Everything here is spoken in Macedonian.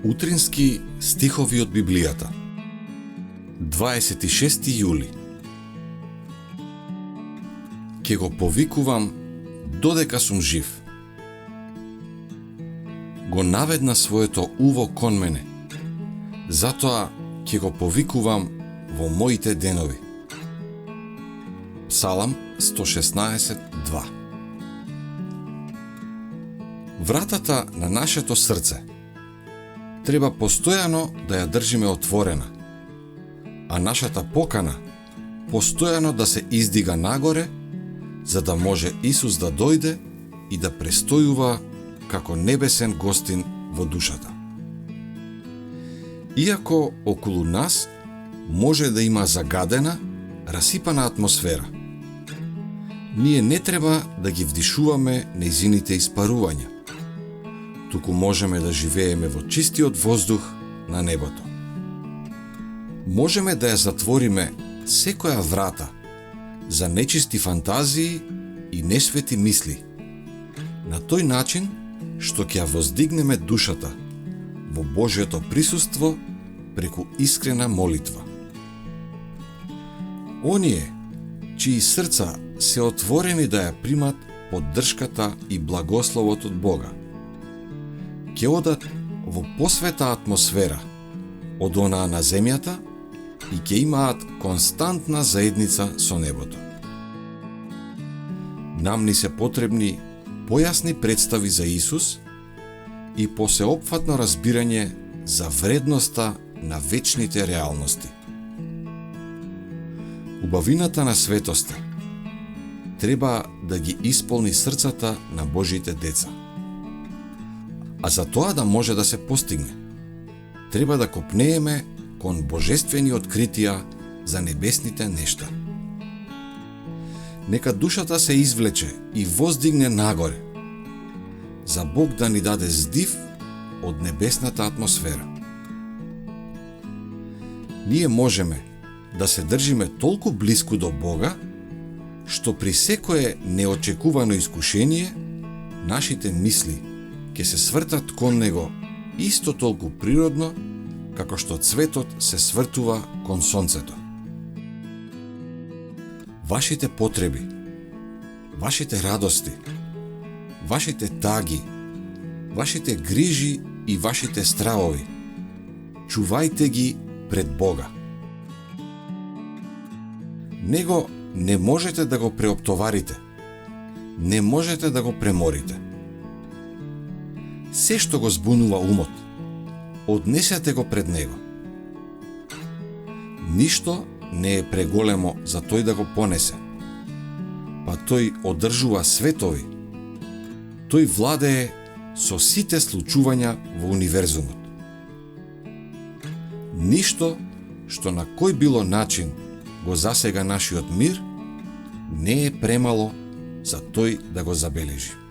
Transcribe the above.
Утрински стихови од Библијата. 26 јули. Ке го повикувам додека сум жив. Го наведна своето уво кон мене, затоа ке го повикувам во моите денови. Псалам 116:2. Вратата на нашето срце треба постојано да ја држиме отворена, а нашата покана постојано да се издига нагоре, за да може Исус да дојде и да престојува како небесен гостин во душата. Иако околу нас може да има загадена, расипана атмосфера, ние не треба да ги вдишуваме нејзините испарувања, туку можеме да живееме во чистиот воздух на небото. Можеме да ја затвориме секоја врата за нечисти фантазии и несвети мисли, на тој начин што ќе ја воздигнеме душата во Божјото присуство преку искрена молитва. Оние чии срца се отворени да ја примат поддршката и благословот од Бога, ќе одат во посвета атмосфера од онаа на земјата и ќе имаат константна заедница со небото. Нам ни се потребни појасни представи за Исус и посеопфатно разбирање за вредноста на вечните реалности. Убавината на светоста треба да ги исполни срцата на Божите деца. А за тоа да може да се постигне, треба да копнееме кон божествени откритија за небесните нешта. Нека душата се извлече и воздигне нагоре, за Бог да ни даде здив од небесната атмосфера. Ние можеме да се држиме толку блиску до Бога, што при секое неочекувано искушение, нашите мисли ќе се свртат кон него исто толку природно, како што цветот се свртува кон сонцето. Вашите потреби, вашите радости, вашите таги, вашите грижи и вашите стравови, чувајте ги пред Бога. Него не можете да го преоптоварите, не можете да го преморите. Се што го збунува умот, однесете го пред него. Ништо не е преголемо за тој да го понесе, па тој одржува светови, тој владее со сите случувања во универзумот. Ништо што на кој било начин го засега нашиот мир, не е премало за тој да го забележи.